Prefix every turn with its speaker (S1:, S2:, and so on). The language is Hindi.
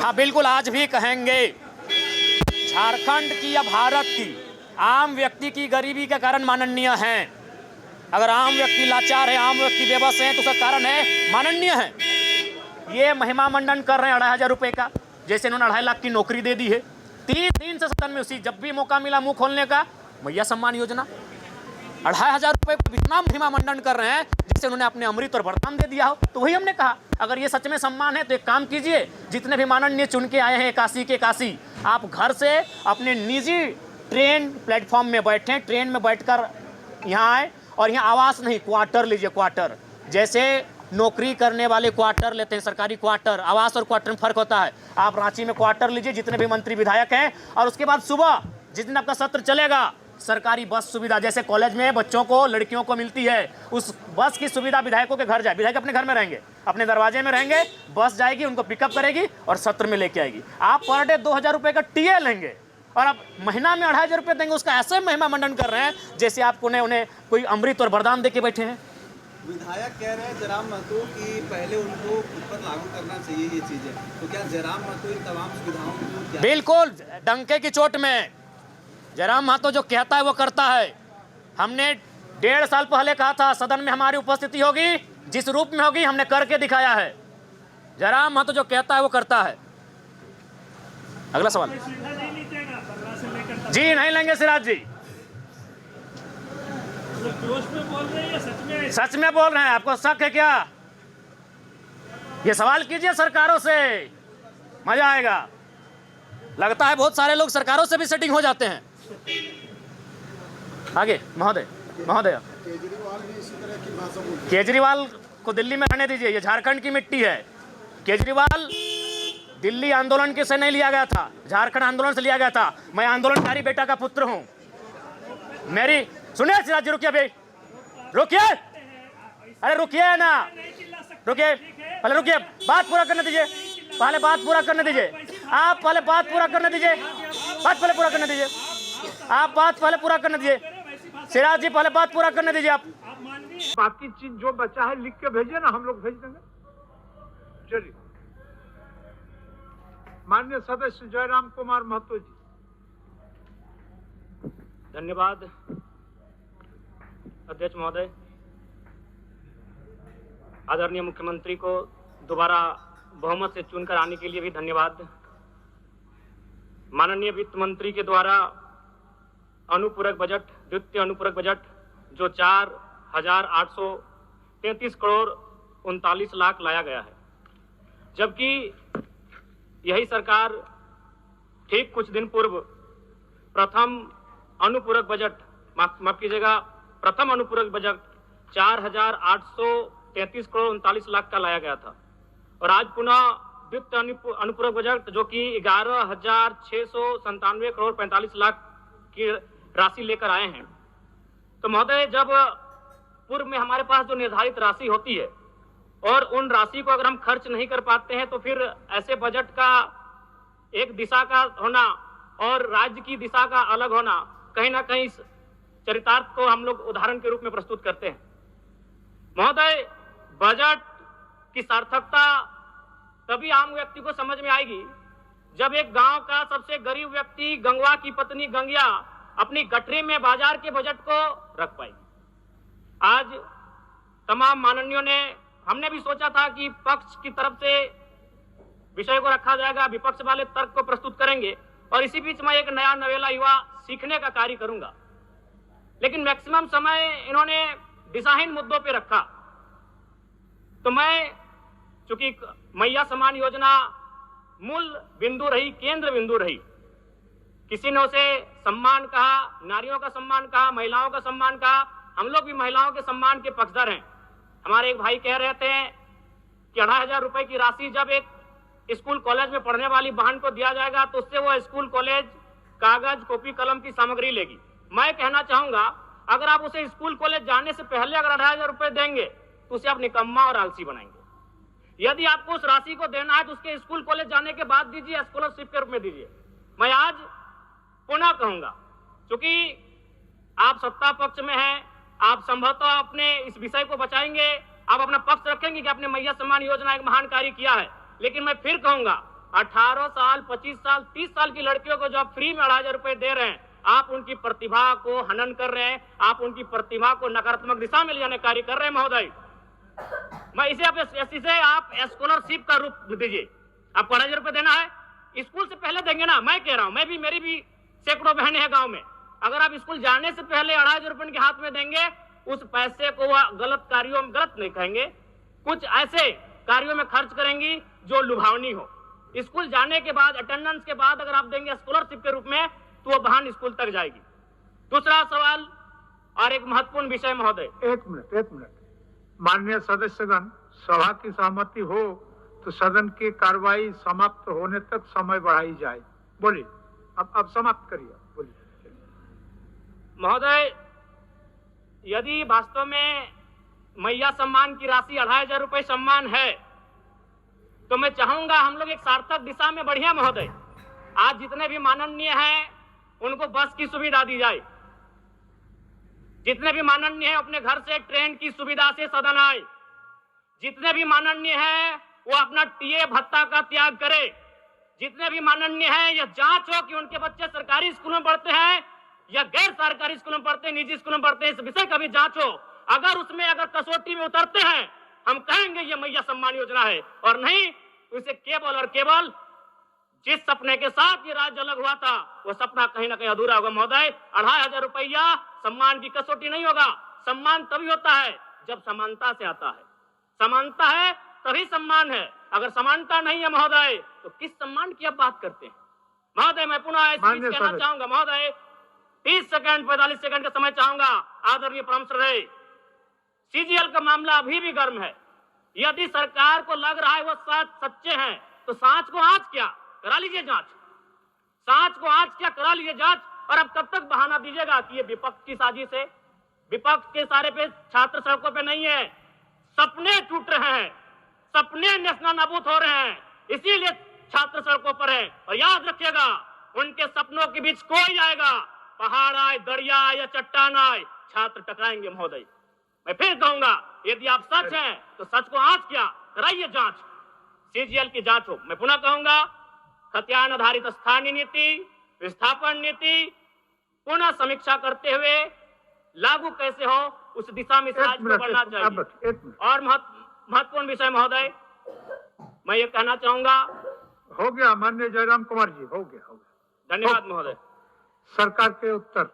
S1: आप बिल्कुल आज भी कहेंगे झारखंड की या भारत की आम व्यक्ति की गरीबी के कारण माननीय हैं। अगर आम व्यक्ति लाचार है, आम व्यक्ति बेबस है, तो उसका कारण है माननीय है। ये महिमा मंडन कर रहे हैं 2,500 रुपये का, जैसे इन्होंने 2.5 लाख की नौकरी दे दी है। 3 दिन से सदन में उसी जब भी मौका मिला मुंह खोलने का, मैया सम्मान योजना 2,500 रुपये को इतना महिमा मंडन कर रहे हैं जैसे उन्होंने अपने अमृत और वरदान दे दिया हो। तो वही हमने कहा, अगर ये सच में सम्मान है तो एक काम कीजिए, जितने भी माननीय चुन के आए हैं काशी के काशी, आप घर से अपने निजी ट्रेन प्लेटफॉर्म में बैठें, ट्रेन में बैठकर यहाँ आए और यहाँ आवास नहीं, क्वार्टर लीजिए। क्वार्टर जैसे नौकरी करने वाले क्वार्टर लेते हैं, सरकारी क्वार्टर, आवास और क्वार्टर में फर्क होता है। आप रांची में क्वार्टर लीजिए, जितने भी मंत्री विधायक हैं, और उसके बाद सुबह जिस दिन आपका सत्र चलेगा, सरकारी बस सुविधा जैसे कॉलेज में बच्चों को, लड़कियों को मिलती है, उस बस की सुविधा विधायकों के घर जाए। विधायक अपने घर में रहेंगे, अपने दरवाजे में रहेंगे, बस जाएगी, उनको पिकअप करेगी और सत्र में लेके आएगी। आप पर डे 2,000 रुपये का टीए लेंगे और आप महीना में 2,500 रुपये देंगे। उसका ऐसे महिमा मंडन कर रहे हैं जैसे आपको उन्हें कोई अमृत और वरदान दे के बैठे हैं।
S2: विधायक कह रहे हैं जयराम महतो कि पहले उनको खुद पर लागू करना चाहिए ये चीजें, तो क्या जयराम महतो इन तमाम सुविधाओं को
S1: बिल्कुल डंके की चोट में जयराम महतो जो कहता है वो करता है। हमने 1.5 साल पहले कहा था सदन में हमारी उपस्थिति होगी, जिस रूप में होगी हमने करके दिखाया है। जयराम महतो जो कहता है वो करता है। अगला सवाल। जी नहीं लेंगे सिराज जी,
S3: जोश में बोल रहे हैं या सच में?
S1: सच में बोल रहे हैं। आपको शक है क्या? ये सवाल कीजिए सरकारों से, मजा आएगा। लगता है बहुत सारे लोग सरकारों से भी सेटिंग हो जाते हैं। आगे महोदय,
S2: केजरीवाल भी इसी तरह की भाषा बोलते हैं।
S1: केजरीवाल को दिल्ली में रहने दीजिए, ये झारखंड की मिट्टी है। केजरीवाल दिल्ली आंदोलन के से नहीं लिया गया था, झारखंड आंदोलन से लिया गया था। मैं आंदोलनकारी बेटा का पुत्र हूं। मेरी सुनिए सिराज जी, रुकिए भाई, रुकिए, अरे रुकिए ना, रुकिए, पहले रुकिए, बात पूरा करने दीजिए, पहले बात पूरा करने दीजिए। आप पहले बात पूरा करने दीजिए, बात पहले पूरा करने दीजिए, आप बात पहले पूरा करने दीजिए। सिराज जी पहले बात पूरा करने दीजिए। आप
S3: बाकी चीज जो बचा है लिख के भेजिए ना, हम लोग भेज देंगे। चलिए, माननीय सदस्य जयराम कुमार महतो जी।
S4: धन्यवाद अध्यक्ष महोदय। आदरणीय मुख्यमंत्री को दोबारा बहुमत से चुनकर आने के लिए भी धन्यवाद। माननीय वित्त मंत्री के द्वारा अनुपूरक बजट, द्वितीय अनुपूरक बजट जो 4,833 करोड़ 39 लाख लाया गया है, जबकि यही सरकार ठीक कुछ दिन पूर्व प्रथम अनुपूरक बजट, माफ कीजिएगा, प्रथम अनुपूरक बजट 4,833 करोड़ 39 लाख का लाया गया था, और आज पुनः द्वितीय अनुपूरक बजट जो कि 11,697 करोड़ 45 लाख की राशि लेकर आए हैं। तो महोदय, जब पूर्व में हमारे पास जो निर्धारित राशि होती है और उन राशि को अगर हम खर्च नहीं कर पाते हैं, तो फिर ऐसे बजट का एक दिशा का होना और राज्य की दिशा का अलग होना, कहीं ना कहीं चरितार्थ को हम लोग उदाहरण के रूप में प्रस्तुत करते हैं। महोदय, बजट की सार्थकता तभी आम व्यक्ति को समझ में आएगी जब एक गांव का सबसे गरीब व्यक्ति, गंगवा की पत्नी गंगिया, अपनी गठरी में बाजार के बजट को रख पाएगी। आज तमाम माननीयों ने, हमने भी सोचा था कि पक्ष की तरफ से विषय को रखा जाएगा, विपक्ष वाले तर्क को प्रस्तुत करेंगे, और इसी बीच में एक नया नवेला युवा सीखने का कार्य करूंगा। लेकिन मैक्सिमम समय इन्होंने दिशाहीन मुद्दों पे रखा। तो मैं, चूंकि मैया सम्मान योजना मूल बिंदु रही, केंद्र बिंदु रही, किसी ने उसे सम्मान कहा, नारियों का सम्मान कहा, महिलाओं का सम्मान कहा, हम लोग भी महिलाओं के सम्मान के पक्षधर हैं। हमारे एक भाई कह रहे थे कि 2,500 रुपए की राशि जब एक स्कूल कॉलेज में पढ़ने वाली बहन को दिया जाएगा तो उससे वो स्कूल कॉलेज कागज, कॉपी, कलम की सामग्री लेगी। मैं कहना चाहूंगा, अगर आप उसे स्कूल कॉलेज जाने से पहले अगर 2,500 रुपए देंगे तो उसे आप निकम्मा और आलसी बनाएंगे। यदि आपको उस राशि को देना है तो उसके स्कूल कॉलेज जाने के बाद दीजिए, स्कॉलरशिप के रूप में दीजिए। मैं आज पुनः कहूंगा, क्योंकि आप सत्ता पक्ष में हैं, आप संभवतः अपने इस विषय को बचाएंगे, आप अपना पक्ष रखेंगे कि आपने मैया सम्मान योजना एक महान कार्य किया है। लेकिन मैं फिर कहूंगा 18 साल, 25 साल, 30 साल की लड़कियों को जो आप फ्री में 2,500 रुपए दे रहे हैं, आप उनकी प्रतिभा को हनन कर रहे हैं, आप उनकी प्रतिभा को नकारात्मक दिशा में ले जाने कार्य कर रहे हैं महोदय। मैं इसे आप स्कॉलरशिप का रूप दीजिए। आपको 2,500 रुपए देना है, स्कूल से पहले देंगे ना। मैं कह रहा हूं, मेरी भी सैकड़ों बहनें हैं गांव में। अगर आप स्कूल जाने से पहले 2,500 रुपए उनके हाथ में देंगे, उस पैसे को वह गलत कार्यों में, गलत नहीं कहेंगे, कुछ ऐसे कार्यों में खर्च करेंगी जो लुभावनी हो। स्कूल जाने के बाद, अटेंडेंस के बाद अगर आप देंगे स्कॉलरशिप के रूप में, तो वो बहन स्कूल तक जाएगी। दूसरा सवाल और एक महत्वपूर्ण विषय महोदय।
S3: एक मिनट। माननीय सदस्यगण, सभा की सहमति हो तो सदन की कार्रवाई समाप्त होने तक समय बढ़ाई जाए। बोलिए, अब समाप्त करिए, बोलिए।
S4: महोदय, यदि वास्तव में मैया सम्मान की राशि 2,500 रुपए सम्मान है, तो मैं चाहूंगा हम लोग एक सार्थक दिशा में बढ़िया महोदय। आज जितने भी माननीय हैं उनको बस की सुविधा दी जाए। जितने भी माननीय हैं अपने घर से ट्रेन की सुविधा से सदन आए। जितने भी माननीय हैं वो अपना टीए भत्ता का त्याग करे। जितने भी माननीय हैं यह जांच हो कि उनके बच्चे सरकारी स्कूलों में पढ़ते हैं या गैर सरकारी स्कूलों में पढ़ते हैं, निजी स्कूलों में पढ़ते हैं, इस विषय का भी जांच हो। अगर कसौटी में उतरते हैं, हम कहेंगे ये मैया सम्मान योजना है, और नहीं उसे केवल और केवल जिस सपने के साथ ये राज्य अलग हुआ था, वो सपना कहीं ना कहीं अधूरा होगा महोदय। 2,500 रुपया सम्मान की कसौटी नहीं होगा। सम्मान तभी होता है जब समानता से आता है। समानता है तभी सम्मान है। अगर समानता नहीं है महोदय, तो किस सम्मान की आप बात करते हैं महोदय? मैं पुनः कहना चाहूंगा महोदय, 30 सेकंड 45 सेकंड का समय चाहूंगा। आदरणीय परमश्री, सीजीएल का मामला अभी भी गर्म है। यदि सरकार को लग रहा है वो सच्चे हैं, तो सांच को आज क्या करा लीजिए जांच। सांच को आज क्या करा लीजिए जांच। और अब कब तक बहाना दीजिएगा कि ये विपक्ष की साजिश है? विपक्ष के सारे पे छात्र सड़कों पे नहीं है, सपने टूट रहे हैं, सपने नेस्तनाबूद हो रहे हैं, इसीलिए छात्र सड़कों पर है। और याद रखिएगा, उनके सपनों के बीच कोई आएगा, पहाड़ आए, दरिया आए या चट्टान आए, छात्र टकराएंगे महोदय। मैं फिर कहूंगा, यदि आप सच हैं तो सच को आज क्या कराइए जांच, सीजीएल की जांच हो। मैं पुनः कहूंगा, खतियान आधारित स्थानीय नीति, विस्थापन नीति पुनः समीक्षा करते हुए लागू कैसे हो, उस दिशा में राज्य को बढ़ना चाहिए। और महत्वपूर्ण विषय महोदय, मैं ये कहना चाहूंगा।
S3: हो गया माननीय जयराम कुमार जी, हो गया।
S4: धन्यवाद महोदय।
S3: सरकार के उत्तर।